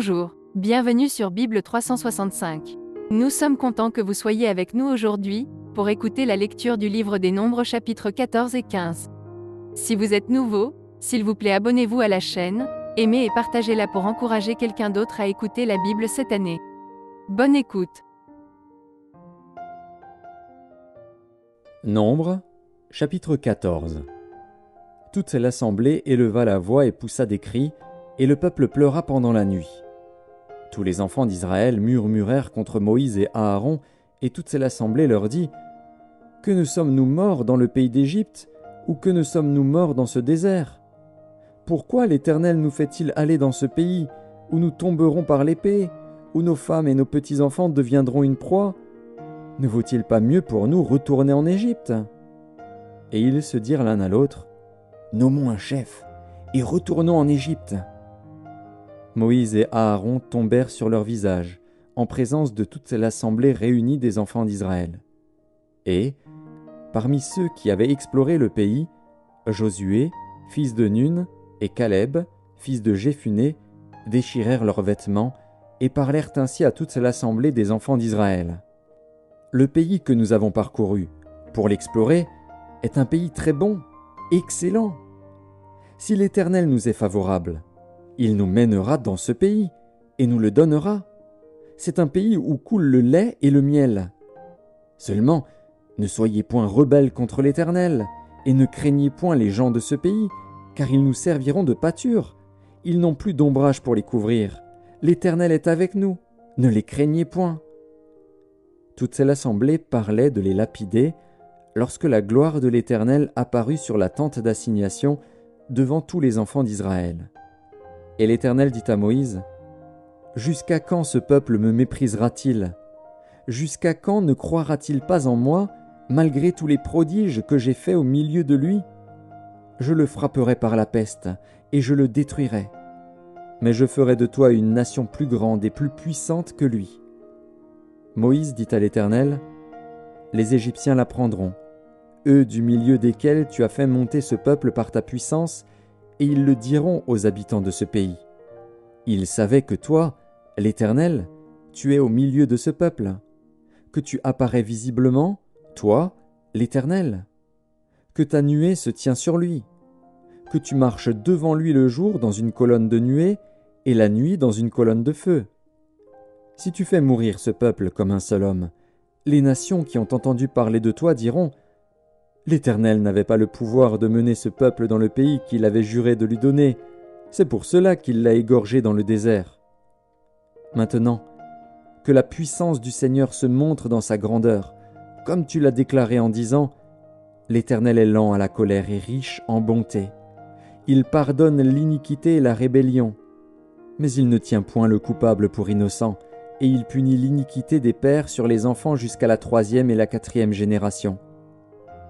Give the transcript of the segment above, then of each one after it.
Bonjour, bienvenue sur Bible 365. Nous sommes contents que vous soyez avec nous aujourd'hui, pour écouter la lecture du livre des Nombres chapitres 14 et 15. Si vous êtes nouveau, s'il vous plaît abonnez-vous à la chaîne, aimez et partagez-la pour encourager quelqu'un d'autre à écouter la Bible cette année. Bonne écoute. Nombres, chapitre 14. Toute l'assemblée éleva la voix et poussa des cris, et le peuple pleura pendant la nuit. Tous les enfants d'Israël murmurèrent contre Moïse et Aaron, et toute l'assemblée leur dit : « Que ne sommes-nous morts dans le pays d'Égypte, ou que ne sommes-nous morts dans ce désert ? Pourquoi l'Éternel nous fait-il aller dans ce pays, où nous tomberons par l'épée, où nos femmes et nos petits-enfants deviendront une proie ? Ne vaut-il pas mieux pour nous retourner en Égypte ? » Et ils se dirent l'un à l'autre : « Nommons un chef, et retournons en Égypte. » Moïse et Aaron tombèrent sur leur visage, en présence de toute l'assemblée réunie des enfants d'Israël. Et, parmi ceux qui avaient exploré le pays, Josué, fils de Nun, et Caleb, fils de Jéphuné, déchirèrent leurs vêtements et parlèrent ainsi à toute l'assemblée des enfants d'Israël. « Le pays que nous avons parcouru, pour l'explorer, est un pays très bon, excellent. Si l'Éternel nous est favorable, il nous mènera dans ce pays et nous le donnera. C'est un pays où coule le lait et le miel. Seulement, ne soyez point rebelles contre l'Éternel et ne craignez point les gens de ce pays, car ils nous serviront de pâture. Ils n'ont plus d'ombrage pour les couvrir. L'Éternel est avec nous, ne les craignez point. » Toute l'assemblée parlait de les lapider lorsque la gloire de l'Éternel apparut sur la tente d'assignation devant tous les enfants d'Israël. Et l'Éternel dit à Moïse : « Jusqu'à quand ce peuple me méprisera-t-il ? Jusqu'à quand ne croira-t-il pas en moi, malgré tous les prodiges que j'ai faits au milieu de lui ? Je le frapperai par la peste, et je le détruirai. Mais je ferai de toi une nation plus grande et plus puissante que lui. » Moïse dit à l'Éternel : « Les Égyptiens la prendront, eux du milieu desquels tu as fait monter ce peuple par ta puissance, et ils le diront aux habitants de ce pays. Ils savaient que toi, l'Éternel, tu es au milieu de ce peuple, que tu apparais visiblement, toi, l'Éternel, que ta nuée se tient sur lui, que tu marches devant lui le jour dans une colonne de nuée et la nuit dans une colonne de feu. Si tu fais mourir ce peuple comme un seul homme, les nations qui ont entendu parler de toi diront : l'Éternel n'avait pas le pouvoir de mener ce peuple dans le pays qu'il avait juré de lui donner. C'est pour cela qu'il l'a égorgé dans le désert. Maintenant, que la puissance du Seigneur se montre dans sa grandeur, comme tu l'as déclaré en disant : l'Éternel est lent à la colère et riche en bonté. Il pardonne l'iniquité et la rébellion. Mais il ne tient point le coupable pour innocent, et il punit l'iniquité des pères sur les enfants jusqu'à la 3e et la 4e génération.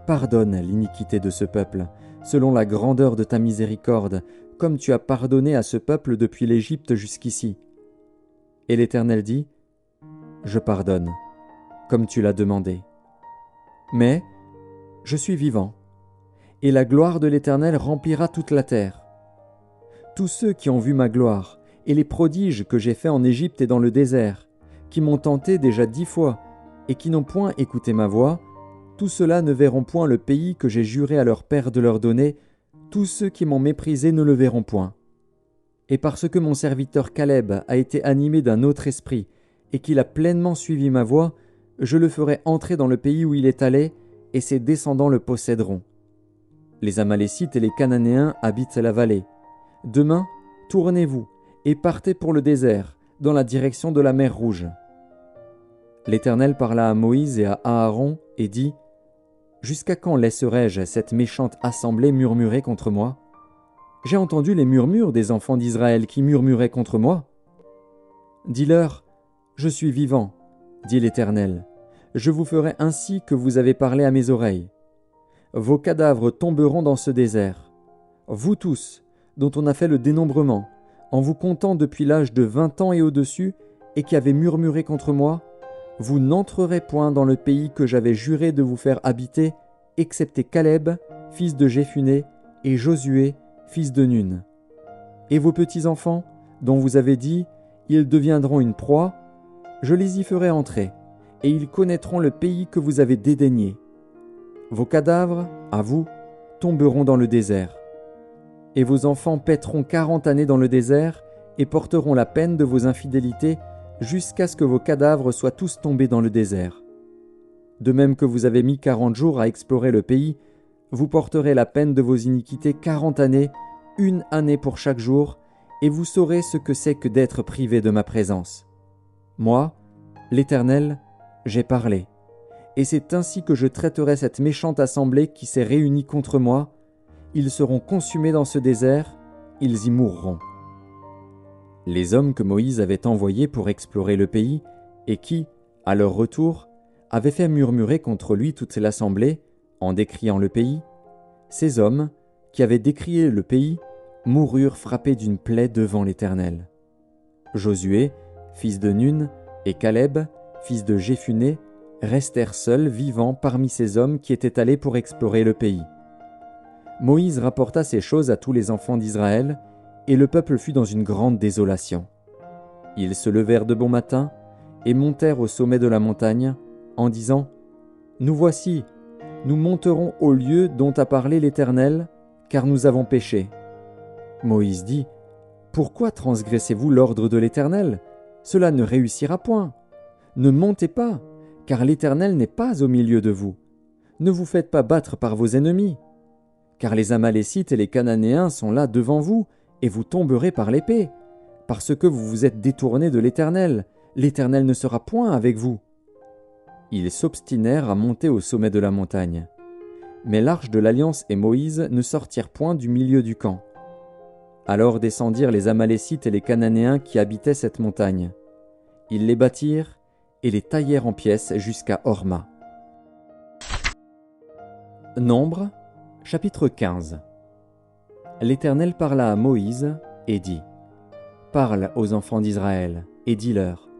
Pardonne l'iniquité de ce peuple, selon la grandeur de ta miséricorde, comme tu as pardonné à ce peuple depuis l'Égypte jusqu'ici. Et l'Éternel dit : je pardonne, comme tu l'as demandé. Mais je suis vivant, et la gloire de l'Éternel remplira toute la terre. Tous ceux qui ont vu ma gloire, et les prodiges que j'ai faits en Égypte et dans le désert, qui m'ont tenté déjà 10 fois, et qui n'ont point écouté ma voix, tous ceux-là ne verront point le pays que j'ai juré à leur père de leur donner, tous ceux qui m'ont méprisé ne le verront point. Et parce que mon serviteur Caleb a été animé d'un autre esprit, et qu'il a pleinement suivi ma voix, je le ferai entrer dans le pays où il est allé, et ses descendants le posséderont. Les Amalécites et les Cananéens habitent la vallée. Demain, tournez-vous, et partez pour le désert, dans la direction de la mer Rouge. » L'Éternel parla à Moïse et à Aaron, et dit : « Jusqu'à quand laisserai-je cette méchante assemblée murmurer contre moi ? J'ai entendu les murmures des enfants d'Israël qui murmuraient contre moi. Dis-leur : je suis vivant, dit l'Éternel. Je vous ferai ainsi que vous avez parlé à mes oreilles. Vos cadavres tomberont dans ce désert. Vous tous, dont on a fait le dénombrement, en vous comptant depuis l'âge de 20 ans et au-dessus, et qui avez murmuré contre moi, vous n'entrerez point dans le pays que j'avais juré de vous faire habiter, excepté Caleb, fils de Jéphuné, et Josué, fils de Nun. Et vos petits-enfants, dont vous avez dit : Ils deviendront une proie, je les y ferai entrer, et ils connaîtront le pays que vous avez dédaigné. Vos cadavres, à vous, tomberont dans le désert. Et vos enfants paîtront 40 années dans le désert et porteront la peine de vos infidélités jusqu'à ce que vos cadavres soient tous tombés dans le désert. De même que vous avez mis 40 jours à explorer le pays, vous porterez la peine de vos iniquités 40 années, 1 année pour chaque jour, et vous saurez ce que c'est que d'être privé de ma présence. Moi, l'Éternel, j'ai parlé, et c'est ainsi que je traiterai cette méchante assemblée qui s'est réunie contre moi. Ils seront consumés dans ce désert, ils y mourront. » Les hommes que Moïse avait envoyés pour explorer le pays, et qui, à leur retour, avaient fait murmurer contre lui toute l'assemblée, en décriant le pays, ces hommes, qui avaient décrié le pays, moururent frappés d'une plaie devant l'Éternel. Josué, fils de Nun, et Caleb, fils de Jéphuné, restèrent seuls vivants parmi ces hommes qui étaient allés pour explorer le pays. Moïse rapporta ces choses à tous les enfants d'Israël, et le peuple fut dans une grande désolation. Ils se levèrent de bon matin, et montèrent au sommet de la montagne, en disant « Nous voici, nous monterons au lieu dont a parlé l'Éternel, car nous avons péché. » Moïse dit « Pourquoi transgressez-vous l'ordre de l'Éternel ? Cela ne réussira point. Ne montez pas, car l'Éternel n'est pas au milieu de vous. Ne vous faites pas battre par vos ennemis. Car les Amalécites et les Cananéens sont là devant vous, et vous tomberez par l'épée, parce que vous vous êtes détournés de l'Éternel. L'Éternel ne sera point avec vous. » Ils s'obstinèrent à monter au sommet de la montagne. Mais l'arche de l'Alliance et Moïse ne sortirent point du milieu du camp. Alors descendirent les Amalécites et les Cananéens qui habitaient cette montagne. Ils les battirent et les taillèrent en pièces jusqu'à Horma. Nombres, chapitre 15. L'Éternel parla à Moïse et dit : Parle aux enfants d'Israël et dis-leur :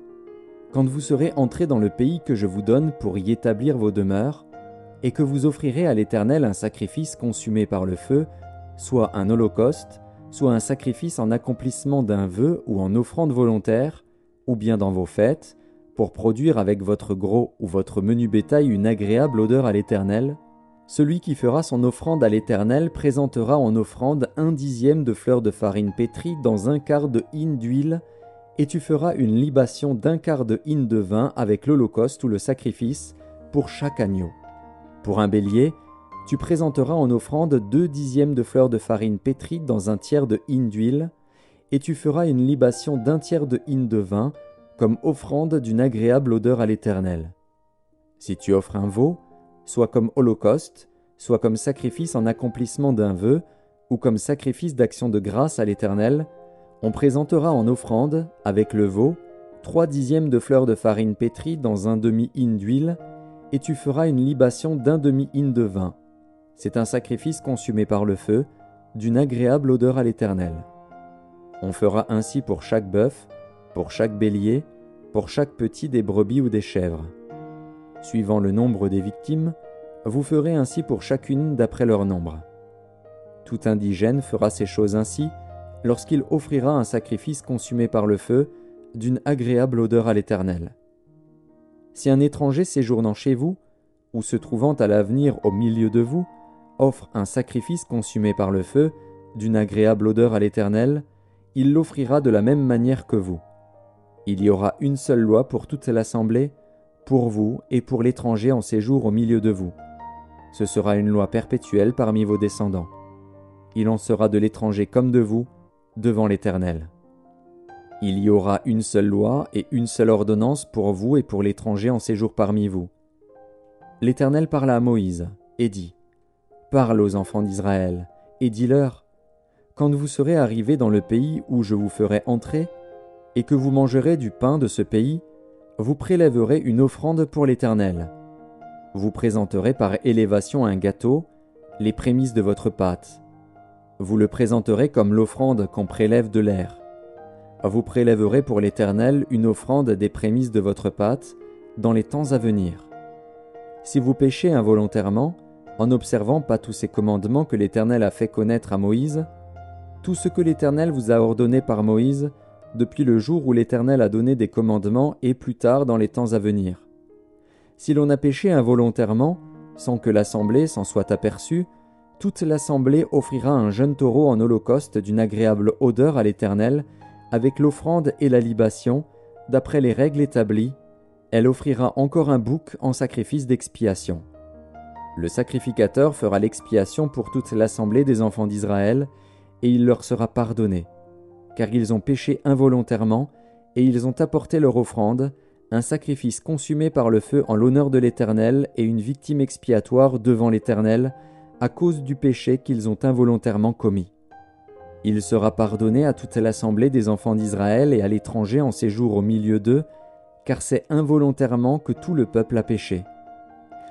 Quand vous serez entrés dans le pays que je vous donne pour y établir vos demeures, et que vous offrirez à l'Éternel un sacrifice consumé par le feu, soit un holocauste, soit un sacrifice en accomplissement d'un vœu ou en offrande volontaire, ou bien dans vos fêtes, pour produire avec votre gros ou votre menu bétail une agréable odeur à l'Éternel, celui qui fera son offrande à l'Éternel présentera en offrande 1/10 de fleur de farine pétrie dans 1/4 de hin d'huile, et tu feras une libation d'1/4 de hin de vin avec l'holocauste ou le sacrifice pour chaque agneau. Pour un bélier, tu présenteras en offrande 2/10 de fleur de farine pétrie dans 1/3 de hin d'huile, et tu feras une libation d'1/3 de hin de vin comme offrande d'une agréable odeur à l'Éternel. Si tu offres un veau, soit comme holocauste, soit comme sacrifice en accomplissement d'un vœu, ou comme sacrifice d'action de grâce à l'Éternel, on présentera en offrande, avec le veau, 3/10 de fleur de farine pétrie dans 1/2 hin d'huile, et tu feras une libation d'1/2 hin de vin. C'est un sacrifice consumé par le feu, d'une agréable odeur à l'Éternel. On fera ainsi pour chaque bœuf, pour chaque bélier, pour chaque petit des brebis ou des chèvres. Suivant le nombre des victimes, vous ferez ainsi pour chacune d'après leur nombre. Tout indigène fera ces choses ainsi lorsqu'il offrira un sacrifice consumé par le feu, d'une agréable odeur à l'Éternel. Si un étranger séjournant chez vous, ou se trouvant à l'avenir au milieu de vous, offre un sacrifice consumé par le feu, d'une agréable odeur à l'Éternel, il l'offrira de la même manière que vous. Il y aura une seule loi pour toute l'assemblée, pour vous et pour l'étranger en séjour au milieu de vous. Ce sera une loi perpétuelle parmi vos descendants. Il en sera de l'étranger comme de vous, devant l'Éternel. Il y aura une seule loi et une seule ordonnance pour vous et pour l'étranger en séjour parmi vous. L'Éternel parla à Moïse et dit : Parle aux enfants d'Israël et dis-leur : Quand vous serez arrivés dans le pays où je vous ferai entrer, et que vous mangerez du pain de ce pays, vous prélèverez une offrande pour l'Éternel. Vous présenterez par élévation un gâteau, les prémices de votre pâte. Vous le présenterez comme l'offrande qu'on prélève de l'air. Vous prélèverez pour l'Éternel une offrande des prémices de votre pâte dans les temps à venir. Si vous péchez involontairement, en n'observant pas tous ces commandements que l'Éternel a fait connaître à Moïse, tout ce que l'Éternel vous a ordonné par Moïse, depuis le jour où l'Éternel a donné des commandements et plus tard dans les temps à venir. Si l'on a péché involontairement, sans que l'assemblée s'en soit aperçue, toute l'assemblée offrira un jeune taureau en holocauste d'une agréable odeur à l'Éternel, avec l'offrande et la libation, d'après les règles établies. Elle offrira encore un bouc en sacrifice d'expiation. Le sacrificateur fera l'expiation pour toute l'assemblée des enfants d'Israël, et il leur sera pardonné, car ils ont péché involontairement, et ils ont apporté leur offrande, un sacrifice consumé par le feu en l'honneur de l'Éternel et une victime expiatoire devant l'Éternel, à cause du péché qu'ils ont involontairement commis. Il sera pardonné à toute l'assemblée des enfants d'Israël et à l'étranger en séjour au milieu d'eux, car c'est involontairement que tout le peuple a péché.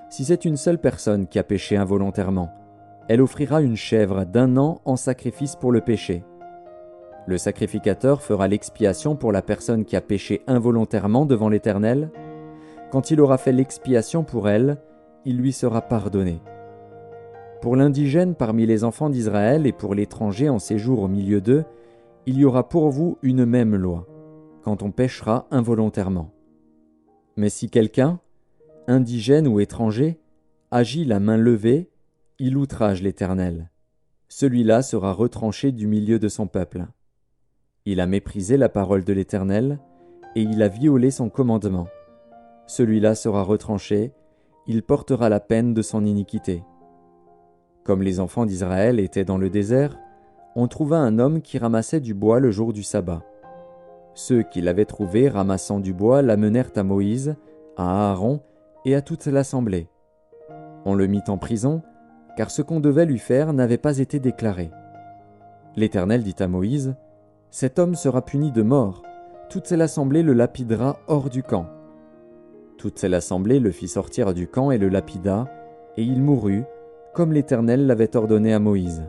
Si c'est une seule personne qui a péché involontairement, elle offrira une chèvre d'1 an en sacrifice pour le péché. Le sacrificateur fera l'expiation pour la personne qui a péché involontairement devant l'Éternel. Quand il aura fait l'expiation pour elle, il lui sera pardonné. Pour l'indigène parmi les enfants d'Israël et pour l'étranger en séjour au milieu d'eux, il y aura pour vous une même loi, quand on péchera involontairement. Mais si quelqu'un, indigène ou étranger, agit la main levée, il outrage l'Éternel. Celui-là sera retranché du milieu de son peuple. Il a méprisé la parole de l'Éternel, et il a violé son commandement. Celui-là sera retranché, il portera la peine de son iniquité. Comme les enfants d'Israël étaient dans le désert, on trouva un homme qui ramassait du bois le jour du sabbat. Ceux qui l'avaient trouvé ramassant du bois l'amenèrent à Moïse, à Aaron et à toute l'assemblée. On le mit en prison, car ce qu'on devait lui faire n'avait pas été déclaré. L'Éternel dit à Moïse, « Cet homme sera puni de mort, toute l'assemblée le lapidera hors du camp. » Toute l'assemblée le fit sortir du camp et le lapida, et il mourut, comme l'Éternel l'avait ordonné à Moïse.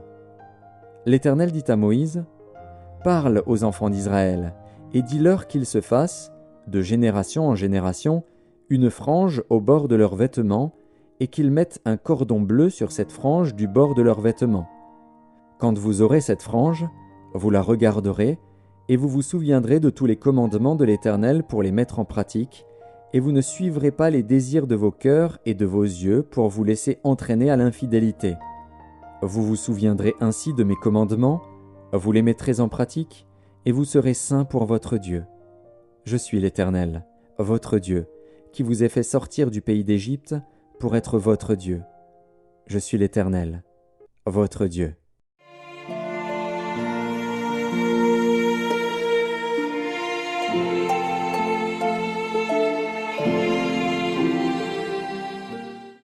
L'Éternel dit à Moïse, « Parle aux enfants d'Israël, et dis-leur qu'ils se fassent, de génération en génération, une frange au bord de leurs vêtements, et qu'ils mettent un cordon bleu sur cette frange du bord de leurs vêtements. Quand vous aurez cette frange, vous la regarderez, et vous vous souviendrez de tous les commandements de l'Éternel pour les mettre en pratique, et vous ne suivrez pas les désirs de vos cœurs et de vos yeux pour vous laisser entraîner à l'infidélité. Vous vous souviendrez ainsi de mes commandements, vous les mettrez en pratique, et vous serez saints pour votre Dieu. Je suis l'Éternel, votre Dieu, qui vous ai fait sortir du pays d'Égypte pour être votre Dieu. Je suis l'Éternel, votre Dieu.